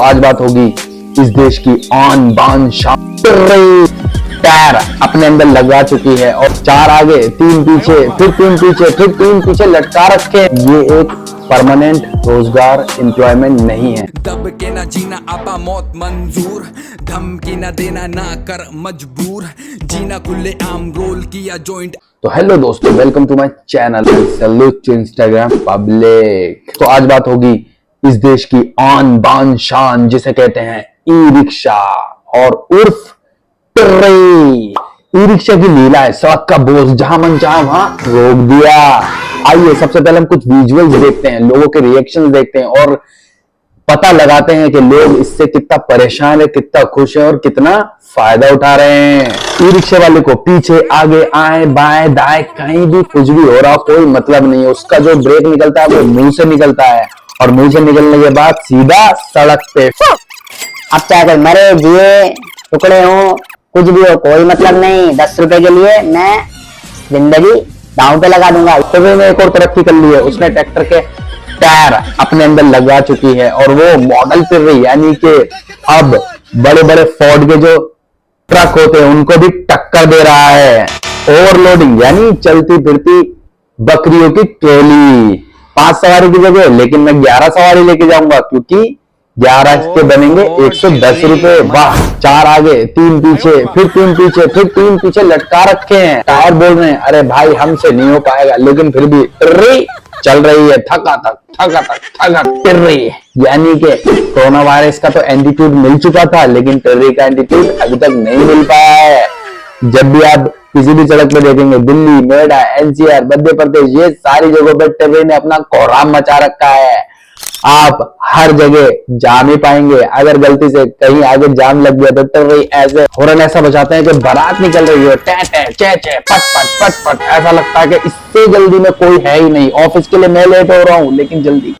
आज बात होगी इस देश की आन बान शान। टायर अपने अंदर लगा चुकी है और 4 आगे 3 पीछे फिर 3 पीछे फिर 3 पीछे लटका रखे। ये एक परमानेंट रोजगार एम्प्लॉयमेंट नहीं है। दब के ना जीना आपा मौत मंजूर, धमकी ना देना ना कर मजबूर, जीना खुले आम रोल किया जॉइंट। तो हेलो दोस्तों, welcome to my channel, salute to Instagram public. तो आज बात होगी इस देश की आन बान शान जिसे कहते हैं ई रिक्शा और उर्फ ई रिक्शा की लीला है। सड़क का बोझ जहां मन चाहा वहां रोक दिया। आइए सबसे पहले हम कुछ विजुअल्स देखते हैं, लोगों के रिएक्शंस देखते हैं और पता लगाते हैं कि लोग इससे कितना परेशान है, कितना खुश है और कितना फायदा उठा रहे हैं। ई रिक्शे वाले को पीछे आगे आए बाएं दाएं कहीं भी कुछ भी हो रहा कोई मतलब नहीं है। उसका जो ब्रेक निकलता है वो मुंह से निकलता है और मुंह से निकलने के बाद सीधा सड़क पे। अब चाहे मरे जिए टुकड़े हो कुछ भी हो कोई मतलब नहीं, 10 रुपए के लिए मैं जिंदगी दांव पे लगा दूंगा। तो मैंने एक और तरक्की कर ली है, उसने ट्रैक्टर के टायर अपने अंदर लगा चुकी है और वो मॉडल फिर रही, यानी कि अब बड़े बड़े फोर्ड के जो ट्रक होते हैं उनको भी टक्कर दे रहा है। ओवरलोडिंग यानी चलती फिरती बकरियों की ट्रॉली। 5 सवारी की जगह लेकिन मैं 11 सवारी लेके जाऊंगा क्योंकि 11 के बनेंगे 110 रुपए। वाह, 4 आगे 3 पीछे फिर 3 पीछे फिर 3 पीछे लटका रखे हैं। टायर बोल रहे हैं अरे भाई हमसे नहीं हो पाएगा, लेकिन फिर भी चल रही है, थका फिर रही है। यानी कि कोरोना वायरस का तो एंटीट्यूड मिल चुका था लेकिन टेर्री का एंटीट्यूड अभी तक नहीं मिल पाया है। जब भी आप किसी भी सड़क पे देखेंगे, दिल्ली, नोएडा, एनसीआर, मध्य प्रदेश, ये सारी जगहों पर टेर्री ने अपना कोहराम मचा रखा है। आप हर जगह जाम ही पाएंगे। अगर गलती से कहीं आगे जाम लग गया तो टेर्री ऐसे हॉर्न ऐसा बजाते हैं कि बारात निकल रही है, टे टे चे चे पट पट पट पट। ऐसा लगता है कि इससे जल्दी में कोई है ही नहीं। ऑफिस के लिए मैं लेट हो रहा हूं लेकिन जल्दी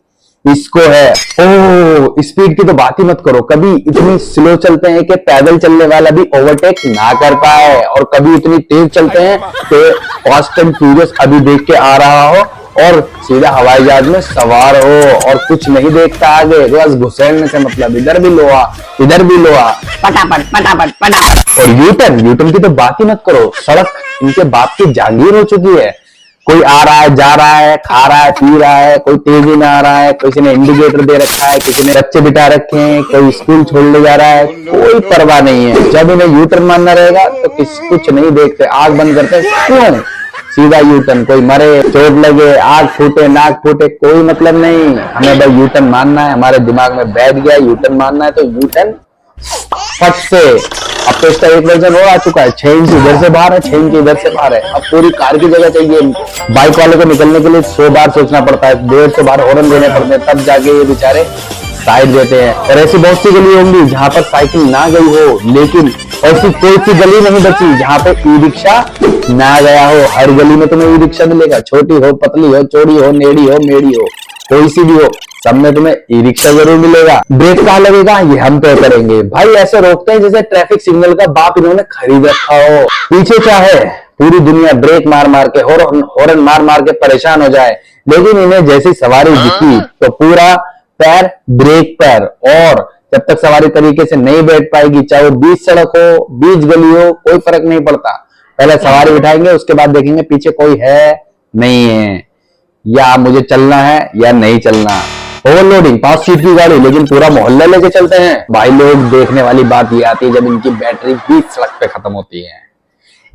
इसको है। ओह, स्पीड की तो बात ही मत करो। कभी इतनी स्लो चलते हैं कि पैदल चलने वाला भी ओवरटेक ना कर पाए और कभी इतनी तेज चलते हैं कि फास्ट एंड फ्यूरियस अभी देख के आ रहा हो और सीधा हवाई जहाज में सवार हो और कुछ नहीं देखता आगे, बस घुसेड़ने से मतलब। इधर भी लोहा इधर भी लोहा, पटापट पटापट पटापट। और यूटर्न की तो बात ही मत करो। सड़क इनके बाप की जागीर हो चुकी है। कोई आ रहा है, जा रहा है, खा रहा है, पी रहा है, कोई तेजी में आ रहा है, किसी ने इंडिकेटर दे रखा है, किसी ने बच्चे बिठा रखे हैं, कोई स्कूल छोड़ने जा रहा है, कोई परवाह नहीं है। जब इन्हें यूटर्न मारना रहेगा तो कुछ नहीं देखते, आग बंद करते क्यों, सीधा यूटर्न। कोई मरे, चोट लगे, आग फूटे, नाक फूटे, कोई मतलब नहीं। हमें भाई यूटर्न मारना है, हमारे दिमाग में बैठ गया यूटर्न मारना है तो यूटर्न फट से। अब तो इसका एक वर्जन और आ चुका है, 6 इंच इधर से बाहर है, 6 इंच इधर से बाहर है। अब पूरी कार की जगह चाहिए। बाइक वाले को निकलने के लिए 100 बार सोचना पड़ता है, 150 बार हॉर्न देने पड़ते हैं, तब जाके ये बेचारे साइड देते हैं। और ऐसी बहुत सी गली होंगी जहां पर साइकिल ना गई हो, लेकिन ऐसी कोई सी गली नहीं बची जहां पे ई रिक्शा ना गया हो। हर गली में तुम्हें ई रिक्शा मिलेगा, छोटी हो, पतली हो, चौड़ी हो, नेड़ी हो, मेड़ी हो, कोई सी भी हो, सब में तुम्हें ई रिक्शा जरूर मिलेगा। ब्रेक कहाँ लगेगा ये हम तय करेंगे। भाई ऐसे रोकते हैं जैसे ट्रैफिक सिग्नल का बाप इन्होंने खरीद रखा हो। पीछे क्या है, पूरी दुनिया ब्रेक मार मार के हॉर्न मार मार के परेशान हो जाए, लेकिन इन्हें जैसी सवारी दिखी तो पूरा पैर ब्रेक पर। और जब तक सवारी तरीके से नहीं बैठ पाएगी, चाहे वो बीच सड़क हो बीच गली हो, कोई फर्क नहीं पड़ता। पहले सवारी बिठाएंगे, उसके बाद देखेंगे पीछे कोई है नहीं है, या मुझे चलना है या नहीं चलना। ओवरलोडिंग, 5 सीट की गाड़ी लेकिन पूरा मोहल्ला लेके चलते हैं। भाई लोग, देखने वाली बात ये आती है जब इनकी बैटरी बीच सड़क पे खत्म होती है।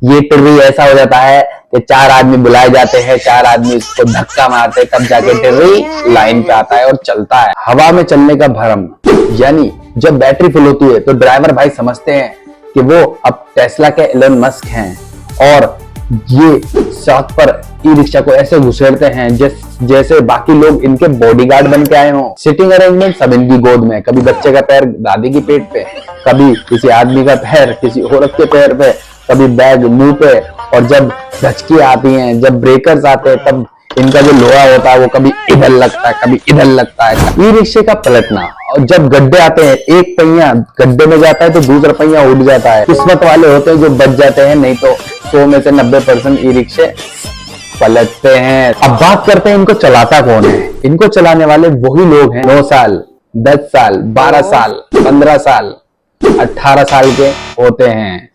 ये टेर्री ऐसा हो जाता है कि 4 आदमी बुलाए जाते हैं, 4 आदमी इसको धक्का मारते हैं, तब जाके टेर्री लाइन पे आता है और चलता है। हवा में चलने का भ्रम, यानी जब बैटरी फुल होती है तो ड्राइवर भाई समझते हैं कि वो अब टेस्ला के एलन मस्क हैं और ये सड़क पर ई रिक्शा को ऐसे घुसेड़ते हैं जैसे बाकी लोग इनके बॉडीगार्ड बन के आए हों। सिटिंग अरेंजमेंट सब इनकी गोद में, कभी बच्चे का पैर दादी की पेट पे, कभी किसी आदमी का पैर किसी औरत के पैर पे, कभी बैग मुंह पे। और जब धचकी आती हैं, जब ब्रेकर्स आते हैं, तब इनका जो लोहा होता है वो कभी इधर लगता है कभी इधर लगता है। ई रिक्शे का पलटना, और जब गड्ढे आते हैं, एक पहिया गड्ढे में जाता है तो दूसरा पहिया उड़ जाता है। किस्मत वाले होते हैं जो बच जाते हैं, नहीं तो 100 में से 90% ई रिक्शे पलटते हैं। अब बात करते हैं इनको चलाता कौन है। इनको चलाने वाले वही लोग हैं 9 साल 10 साल, 12 साल, 15 साल, 18 साल के होते हैं।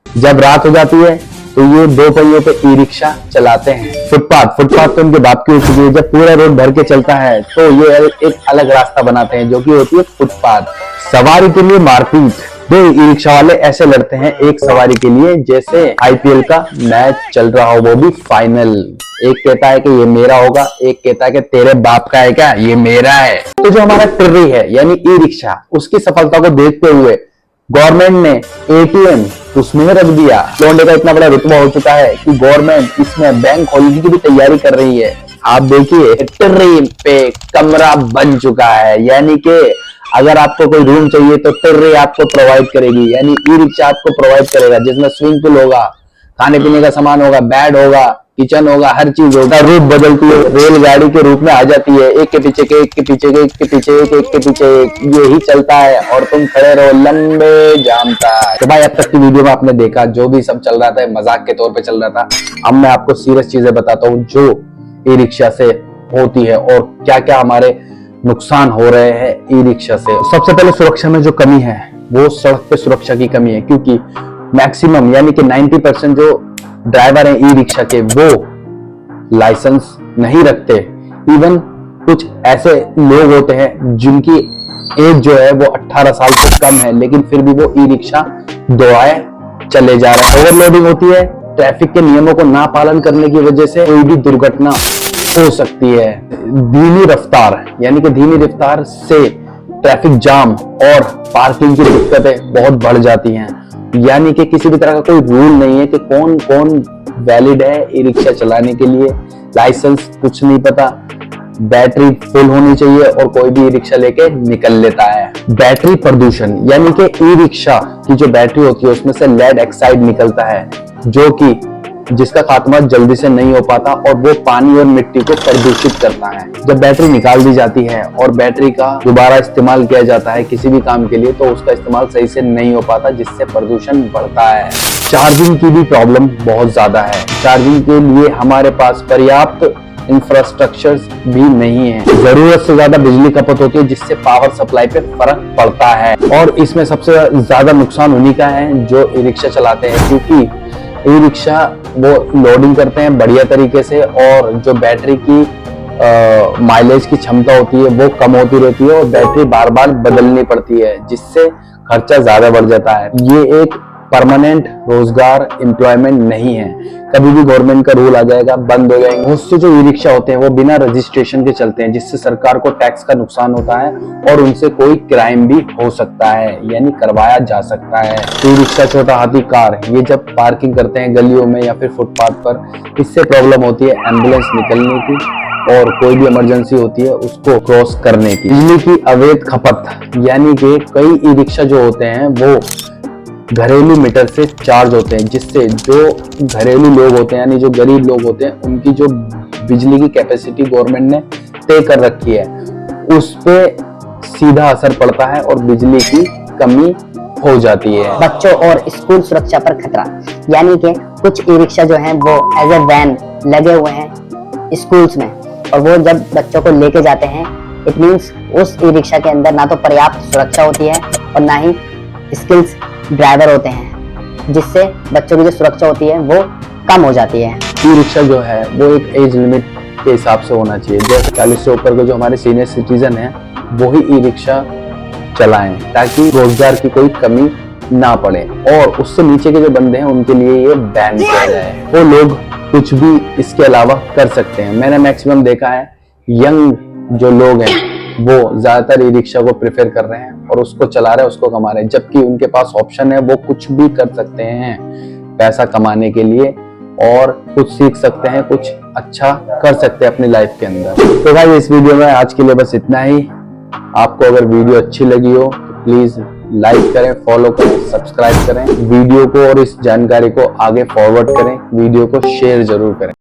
जब रात हो जाती है तो ये 2 पहियों पे ई रिक्शा चलाते हैं। फुटपाथ तो उनके बाप की हो चुकी है। जब पूरा रोड भर के चलता है तो ये एक अलग रास्ता बनाते हैं जो कि होती है फुटपाथ। सवारी के लिए मारपीट, 2 ई रिक्शा वाले ऐसे लड़ते हैं एक सवारी के लिए जैसे आईपीएल का मैच चल रहा हो, वो भी फाइनल। एक कहता है कि ये मेरा होगा, एक कहता है कि तेरे बाप का है क्या, ये मेरा है। तो जो हमारा टिर्री है यानी ई रिक्शा, उसकी सफलता को देखते हुए गवर्नमेंट ने एटीएम उसमें रख दिया। लौंडे का इतना बड़ा रुतबा हो चुका है कि गवर्नमेंट इसमें बैंक खोलने की भी तैयारी कर रही है। आप देखिए टिर्री पे कमरा बन चुका है, यानी कि अगर आपको कोई रूम चाहिए तो टिर्री आपको प्रोवाइड करेगी, यानी ई रिक्शा आपको प्रोवाइड करेगा, जिसमें स्विमिंग पूल होगा, खाने पीने का सामान होगा, बेड होगा, किचन होगा, हर चीज होगा। रूप बदलती है, रेलगाड़ी के रूप में आ जाती है, एक के पीछे के, एक के पीछे के, एक के पीछे एक, एक के पीछे एक, यही चलता है और तुम खड़े रहो लंबे जाम तक। तो भाई अब तक की वीडियो में आपने देखा जो भी सब चल रहा था मजाक के तौर पे चल रहा था। अब मैं आपको सीरियस चीजें बताता हूँ जो ई रिक्शा से होती है और क्या क्या हमारे नुकसान हो रहे हैं ई रिक्शा से। सबसे पहले सुरक्षा में जो कमी है वो सड़क पे सुरक्षा की कमी है, क्योंकि मैक्सिमम यानी कि 90% जो ड्राइवर हैं ई रिक्शा के वो लाइसेंस नहीं रखते। इवन कुछ ऐसे लोग होते हैं जिनकी एज जो है वो 18 साल से कम है, लेकिन फिर भी वो ई रिक्शा दौड़ाए चले जा रहे हैं। ओवरलोडिंग होती है, ट्रैफिक के नियमों को ना पालन करने की वजह से कोई भी दुर्घटना हो सकती है। धीमी रफ्तार यानी कि धीमी रफ्तार से ट्रैफिक जाम और पार्किंग की दिक्कतें बहुत बढ़ जाती हैं। यानी कि किसी भी तरह का कोई रूल नहीं है कि कौन कौन वैलिड है ई रिक्शा चलाने के लिए, लाइसेंस कुछ नहीं पता। बैटरी फुल होनी चाहिए और कोई भी ई रिक्शा लेके निकल लेता है। बैटरी प्रदूषण यानी कि ई रिक्शा की जो बैटरी होती है उसमें से लेड ऑक्साइड निकलता है, जो कि जिसका खात्मा जल्दी से नहीं हो पाता और वो पानी और मिट्टी को प्रदूषित करता है। जब बैटरी निकाल दी जाती है और बैटरी का दोबारा इस्तेमाल किया जाता है किसी भी काम के लिए तो उसका इस्तेमाल सही से नहीं हो पाता, जिससे प्रदूषण बढ़ता है। चार्जिंग की भी प्रॉब्लम बहुत ज्यादा है। चार्जिंग के लिए हमारे पास पर्याप्त इंफ्रास्ट्रक्चर भी नहीं है। जरूरत से ज्यादा बिजली खपत होती है जिससे पावर सप्लाई पे फर्क पड़ता है। और इसमें सबसे ज्यादा नुकसान उन्हीं का है जो ई रिक्शा चलाते हैं, क्योंकि ई रिक्शा वो लोडिंग करते हैं बढ़िया तरीके से और जो बैटरी की माइलेज की क्षमता होती है वो कम होती रहती है और बैटरी बार बार बदलनी पड़ती है, जिससे खर्चा ज्यादा बढ़ जाता है। ये एक परमानेंट रोजगार एम्प्लॉयमेंट नहीं है। कभी भी गवर्नमेंट का रूल आ जाएगा, बंद हो जाएंगे। बहुत से जो ई रिक्शा होते हैं वो बिना रजिस्ट्रेशन के चलते हैं, जिससे सरकार को टैक्स का नुकसान होता है और उनसे कोई क्राइम भी हो सकता है, यानी करवाया जा सकता है। ई रिक्शा, छोटा हाथी, कार, ये जब पार्किंग करते हैं गलियों में या फिर फुटपाथ पर, इससे प्रॉब्लम होती है एम्बुलेंस निकलने की और कोई भी इमरजेंसी होती है उसको क्रॉस करने की। बिजली की अवैध खपत यानी कि कई ई रिक्शा जो होते हैं वो घरेलू मीटर से चार्ज होते हैं, जिससे जो घरेलू लोग होते हैं यानी जो गरीब लोग होते हैं उनकी जो बिजली की कैपेसिटी गवर्नमेंट ने तय कर रखी है उस पे सीधा असर पड़ता है और बिजली की कमी हो जाती है। बच्चों और स्कूल सुरक्षा पर खतरा यानी कि कुछ ई रिक्शा जो हैं वो एज ए वैन लगे हुए हैं स्कूल्स में और वो जब बच्चों को लेके जाते हैं इट मीन्स उस ई रिक्शा के अंदर ना तो पर्याप्त सुरक्षा होती है और ना ही स्किल्स ड्राइवर होते हैं, जिससे बच्चों की जो सुरक्षा होती है वो कम हो जाती है। ई रिक्शा जो है वो एक एज लिमिट के हिसाब से होना चाहिए। जैसे 40 से ऊपर के जो हमारे सीनियर सिटीजन हैं वो ही ई रिक्शा चलाएं ताकि रोजगार की कोई कमी ना पड़े, और उससे नीचे के जो बंदे हैं उनके लिए ये बैन किया जाए। वो लोग कुछ भी इसके अलावा कर सकते हैं। मैंने मैक्सिमम देखा है यंग जो लोग हैं वो ज्यादातर ई रिक्शा को प्रेफर कर रहे हैं और उसको चला रहे हैं, उसको कमा रहे हैं, जबकि उनके पास ऑप्शन है वो कुछ भी कर सकते हैं पैसा कमाने के लिए और कुछ सीख सकते हैं, कुछ अच्छा कर सकते हैं अपनी लाइफ के अंदर। तो भाई इस वीडियो में आज के लिए बस इतना ही। आपको अगर वीडियो अच्छी लगी हो तो प्लीज लाइक करें, फॉलो करें, सब्सक्राइब करें वीडियो को और इस जानकारी को आगे फॉरवर्ड करें, वीडियो को शेयर जरूर करें।